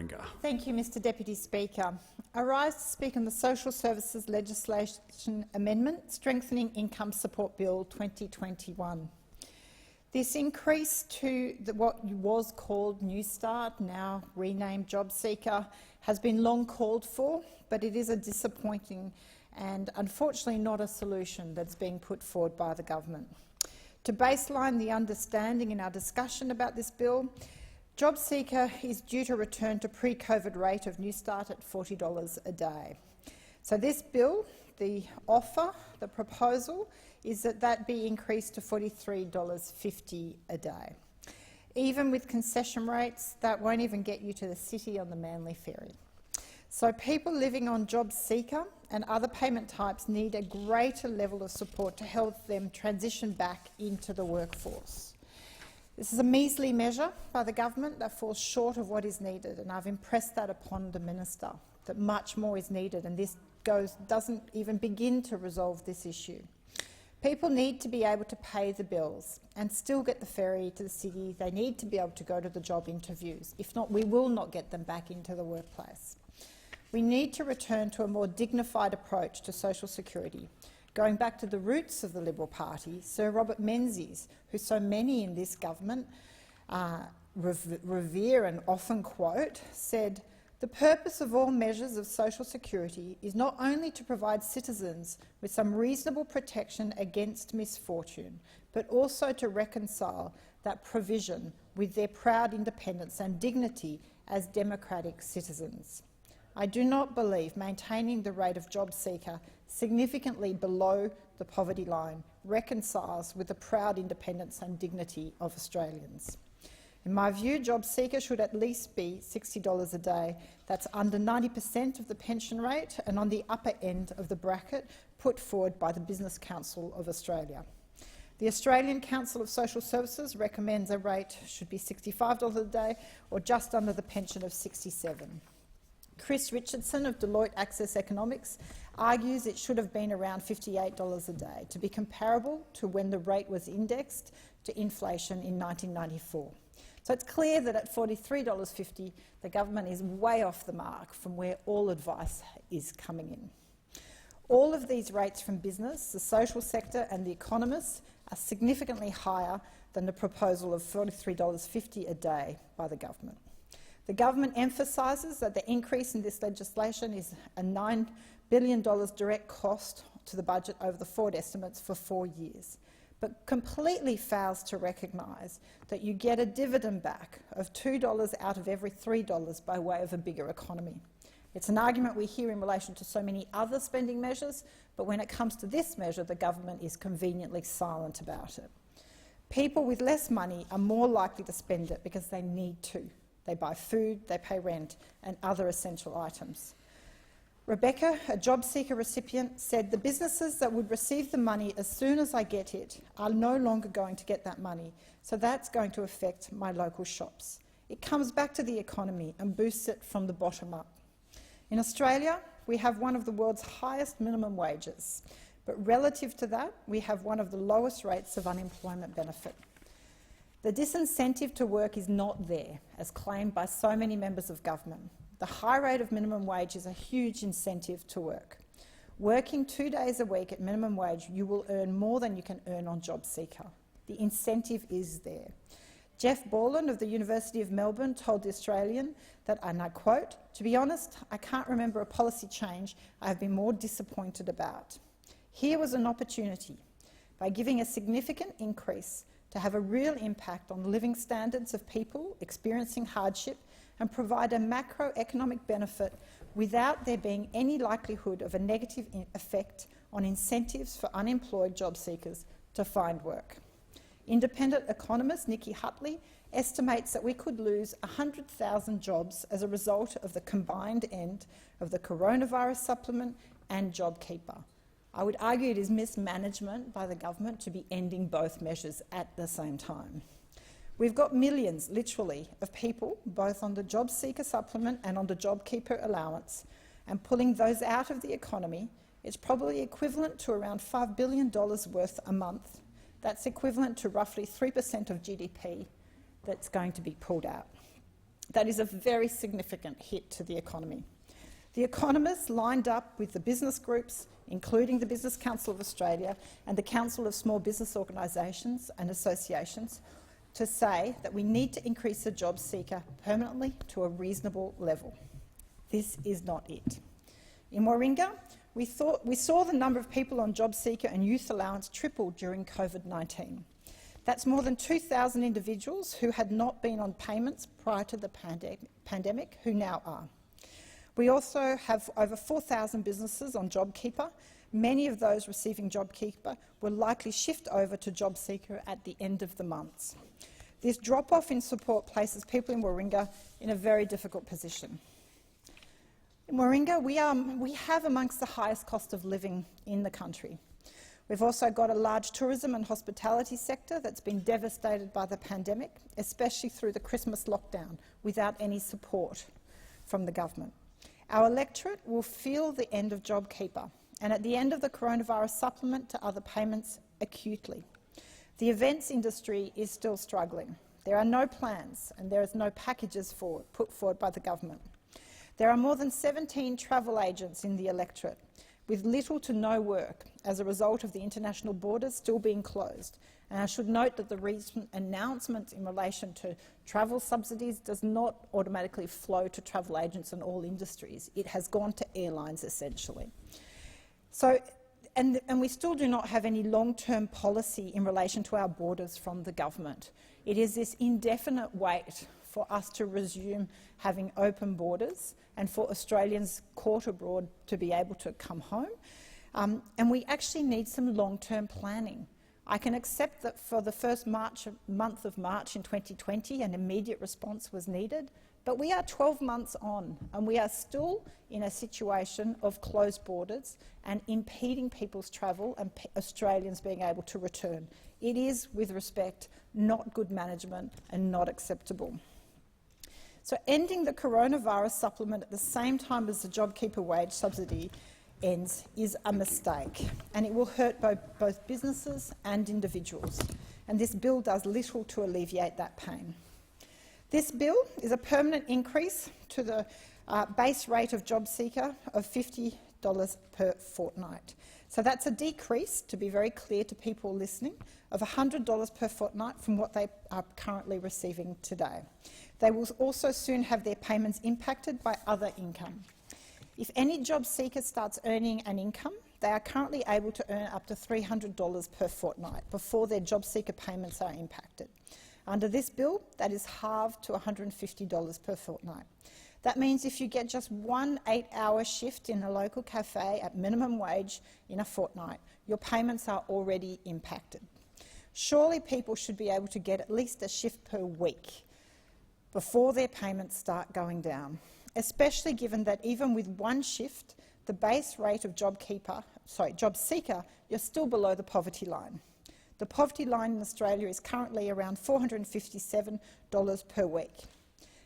Warringah. Thank you, Mr Deputy Speaker. I rise to speak on the Social Services Legislation Amendment Strengthening Income Support Bill 2021. This increase to what was called New Start, now renamed Jobseeker, has been long called for, but it is a disappointing and unfortunately not a solution that's being put forward by the government. To baseline the understanding in our discussion about this bill, Jobseeker is due to return to pre-COVID rate of New Start at $40 a day. So this bill, the proposal, is that that be increased to $43.50 a day. Even with concession rates, that won't even get you to the city on the Manly Ferry. So people living on Jobseeker and other payment types need a greater level of support to help them transition back into the workforce. This is a measly measure by the government that falls short of what is needed, and I've impressed that upon the Minister, that much more is needed, and this doesn't even begin to resolve this issue. People need to be able to pay the bills and still get the ferry to the city. They need to be able to go to the job interviews. If not, we will not get them back into the workplace. We need to return to a more dignified approach to social security, going back to the roots of the Liberal Party. Sir Robert Menzies, who so many in this government revere and often quote, said, "The purpose of all measures of social security is not only to provide citizens with some reasonable protection against misfortune, but also to reconcile that provision with their proud independence and dignity as democratic citizens." I do not believe maintaining the rate of Jobseeker significantly below the poverty line reconciles with the proud independence and dignity of Australians. In my view, Jobseeker should at least be $60 a day. That's under 90% of the pension rate and on the upper end of the bracket put forward by the Business Council of Australia. The Australian Council of Social Services recommends a rate should be $65 a day or just under the pension of $67. Chris Richardson of Deloitte Access Economics argues it should have been around $58 a day to be comparable to when the rate was indexed to inflation in 1994. So it's clear that at $43.50 the government is way off the mark from where all advice is coming in. All of these rates from business, the social sector and the economists are significantly higher than the proposal of $43.50 a day by the government. The government emphasises that the increase in this legislation is a $9 billion direct cost to the budget over the forward estimates for 4 years, but completely fails to recognise that you get a dividend back of $2 out of every $3 by way of a bigger economy. It's an argument we hear in relation to so many other spending measures, but when it comes to this measure, the government is conveniently silent about it. People with less money are more likely to spend it because they need to. They buy food, they pay rent and other essential items. Rebecca, a Jobseeker recipient, said, "The businesses that would receive the money as soon as I get it are no longer going to get that money, so that's going to affect my local shops. It comes back to the economy and boosts it from the bottom up." In Australia, we have one of the world's highest minimum wages, but relative to that, we have one of the lowest rates of unemployment benefit. The disincentive to work is not there, as claimed by so many members of government. The high rate of minimum wage is a huge incentive to work. Working 2 days a week at minimum wage, you will earn more than you can earn on Jobseeker. The incentive is there. Jeff Borland of the University of Melbourne told The Australian that, and I quote, "To be honest, I can't remember a policy change I have been more disappointed about. Here was an opportunity, by giving a significant increase, to have a real impact on the living standards of people experiencing hardship and provide a macroeconomic benefit without there being any likelihood of a negative effect on incentives for unemployed job seekers to find work." Independent economist Nikki Hutley estimates that we could lose 100,000 jobs as a result of the combined end of the coronavirus supplement and JobKeeper. I would argue it is mismanagement by the government to be ending both measures at the same time. We've got millions, literally, of people, both on the Jobseeker supplement and on the JobKeeper allowance, and pulling those out of the economy, it's probably equivalent to around $5 billion worth a month. That's equivalent to roughly 3% of GDP that's going to be pulled out. that is a very significant hit to the economy. The economists lined up with the business groups, including the Business Council of Australia and the Council of Small Business Organisations and Associations, to say that we need to increase the Jobseeker permanently to a reasonable level. This is not it. In Warringah, we saw the number of people on Jobseeker and youth allowance triple during COVID-19. That's more than 2,000 individuals who had not been on payments prior to the pandemic who now are. We also have over 4,000 businesses on JobKeeper. Many of those receiving JobKeeper will likely shift over to Jobseeker at the end of the months. This drop-off in support places people in Warringah in a very difficult position. In Warringah, we have amongst the highest cost of living in the country. We've also got a large tourism and hospitality sector that's been devastated by the pandemic, especially through the Christmas lockdown, without any support from the government. Our electorate will feel the end of JobKeeper and at the end of the coronavirus supplement to other payments acutely. The events industry is still struggling. There are no plans and there is no packages put forward by the government. There are more than 17 travel agents in the electorate with little to no work as a result of the international borders still being closed. And I should note that the recent announcement in relation to travel subsidies does not automatically flow to travel agents and all industries. It has gone to airlines, essentially. So, and we still do not have any long-term policy in relation to our borders from the government. It is this indefinite wait for us to resume having open borders and for Australians caught abroad to be able to come home. And we actually need some long-term planning. I can accept that for the first month of March in 2020 an immediate response was needed, but we are 12 months on and we are still in a situation of closed borders and impeding people's travel and Australians being able to return. It is, with respect, not good management and not acceptable. So ending the coronavirus supplement at the same time as the JobKeeper wage subsidy ends is a mistake, and it will hurt both businesses and individuals. And this bill does little to alleviate that pain. This bill is a permanent increase to the base rate of Jobseeker of $50 per fortnight. So that's a decrease, to be very clear to people listening, of $100 per fortnight from what they are currently receiving today. They will also soon have their payments impacted by other income. If any job seeker starts earning an income, they are currently able to earn up to $300 per fortnight before their job seeker payments are impacted. Under this bill, that is halved to $150 per fortnight. That means if you get just one 8-hour shift in a local cafe at minimum wage in a fortnight, your payments are already impacted. Surely people should be able to get at least a shift per week before their payments start going down, especially given that even with one shift, the base rate of Jobseeker, you're still below the poverty line. The poverty line in Australia is currently around $457 per week.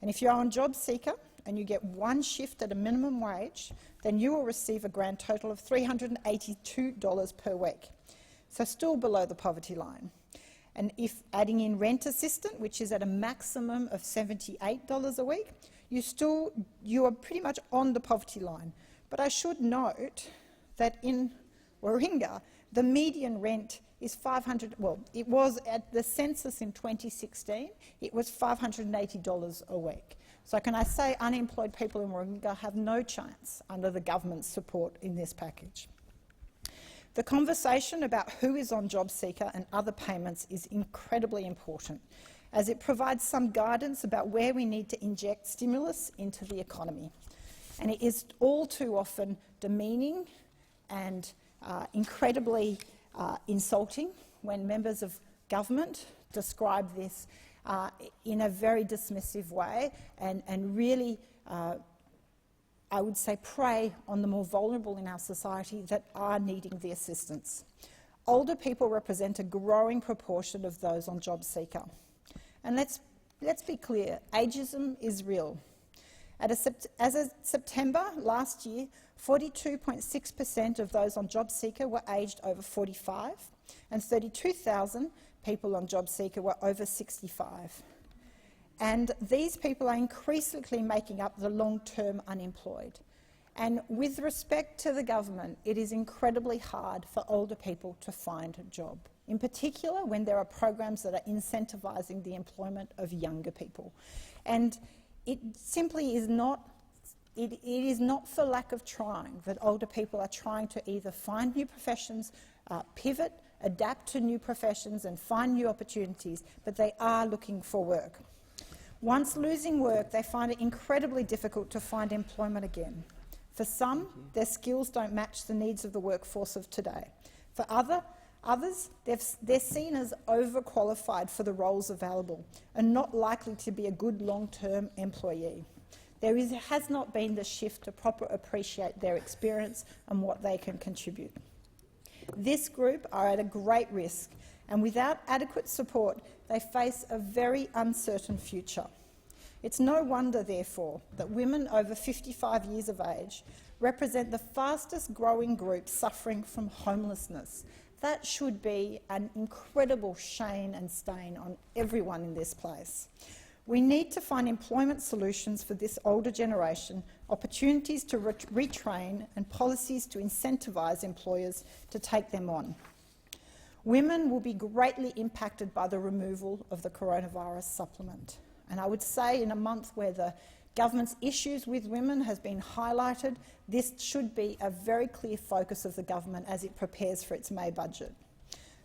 And if you're on Jobseeker and you get one shift at a minimum wage, then you will receive a grand total of $382 per week. So still below the poverty line. And if adding in rent assistant, which is at a maximum of $78 a week, you are pretty much on the poverty line. But I should note that in Warringah, the median rent is it was at the census in 2016, it was $580 a week. So can I say unemployed people in Warringah have no chance under the government's support in this package. The conversation about who is on Jobseeker and other payments is incredibly important, as it provides some guidance about where we need to inject stimulus into the economy. And it is all too often demeaning and incredibly insulting when members of government describe this in a very dismissive way and really, I would say, prey on the more vulnerable in our society that are needing the assistance. Older people represent a growing proportion of those on Jobseeker. And let's be clear, ageism is real. As of September last year, 42.6% of those on Jobseeker were aged over 45, and 32,000 people on Jobseeker were over 65. And these people are increasingly making up the long-term unemployed. And with respect to the government, it is incredibly hard for older people to find a job, in particular when there are programs that are incentivising the employment of younger people. And it simply is not, it is not for lack of trying that older people are trying to either find new professions, pivot, adapt to new professions and find new opportunities, but they are looking for work. Once losing work, they find it incredibly difficult to find employment again. For some, their skills don't match the needs of the workforce of today. For others, they're seen as overqualified for the roles available and not likely to be a good long-term employee. There has not been the shift to properly appreciate their experience and what they can contribute. This group are at a great risk, and without adequate support, they face a very uncertain future. It's no wonder, therefore, that women over 55 years of age represent the fastest growing group suffering from homelessness. That should be an incredible shame and stain on everyone in this place. We need to find employment solutions for this older generation, opportunities to retrain and policies to incentivise employers to take them on. Women will be greatly impacted by the removal of the coronavirus supplement. And I would say in a month where the government's issues with women has been highlighted, this should be a very clear focus of the government as it prepares for its May budget.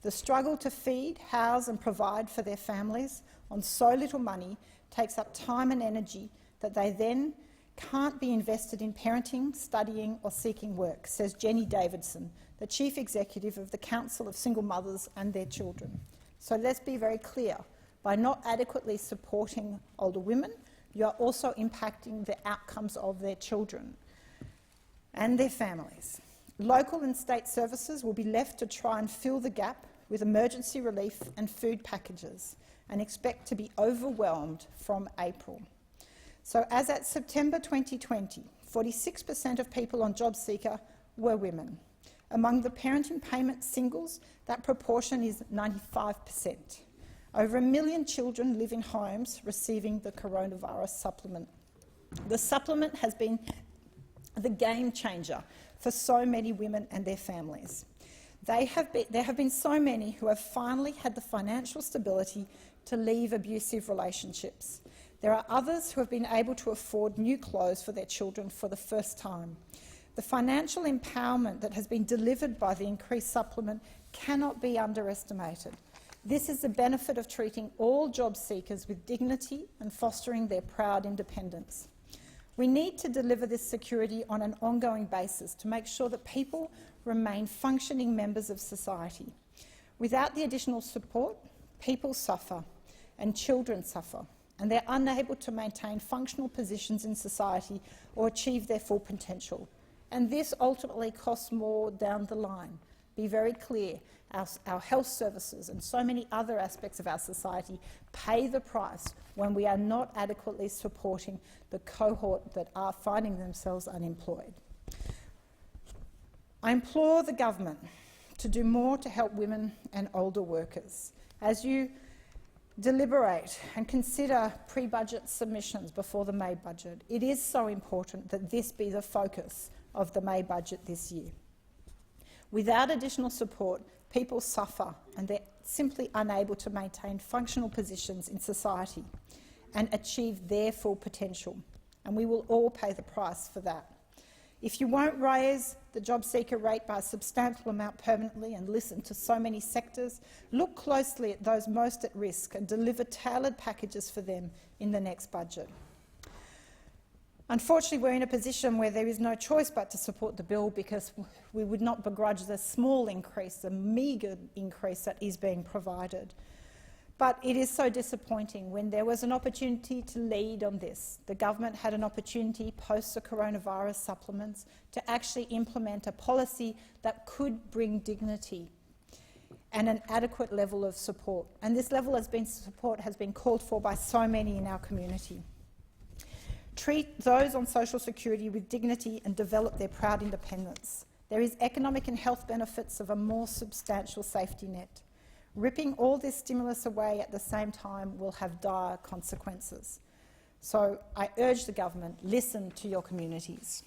The struggle to feed, house and provide for their families on so little money takes up time and energy that they then can't be invested in parenting, studying or seeking work, says Jenny Davidson, the Chief Executive of the Council of Single Mothers and Their Children. So let's be very clear. By not adequately supporting older women, you are also impacting the outcomes of their children and their families. Local and state services will be left to try and fill the gap with emergency relief and food packages and expect to be overwhelmed from April. So as at September 2020, 46% of people on Jobseeker were women. Among the parenting payment singles, that proportion is 95%. Over 1 million children live in homes receiving the coronavirus supplement. The supplement has been the game changer for so many women and their families. There have been so many who have finally had the financial stability to leave abusive relationships. There are others who have been able to afford new clothes for their children for the first time. The financial empowerment that has been delivered by the increased supplement cannot be underestimated. This is the benefit of treating all job seekers with dignity and fostering their proud independence. We need to deliver this security on an ongoing basis to make sure that people remain functioning members of society. Without the additional support, people suffer and children suffer, and they're unable to maintain functional positions in society or achieve their full potential. And this ultimately costs more down the line. Be very clear, our health services and so many other aspects of our society pay the price when we are not adequately supporting the cohort that are finding themselves unemployed. I implore the government to do more to help women and older workers. As you deliberate and consider pre-budget submissions before the May budget, it is so important that this be the focus of the May budget this year. Without additional support, people suffer and they're simply unable to maintain functional positions in society and achieve their full potential, and we will all pay the price for that. If you won't raise the Jobseeker rate by a substantial amount permanently and listen to so many sectors, look closely at those most at risk and deliver tailored packages for them in the next budget. Unfortunately, we're in a position where there is no choice but to support the bill because we would not begrudge the small increase, the meagre increase that is being provided. But it is so disappointing when there was an opportunity to lead on this. The government had an opportunity post the coronavirus supplements to actually implement a policy that could bring dignity and an adequate level of support. And this level of support has been called for by so many in our community. Treat those on social security with dignity and develop their proud independence. There is economic and health benefits of a more substantial safety net. Ripping all this stimulus away at the same time will have dire consequences. So I urge the government, listen to your communities.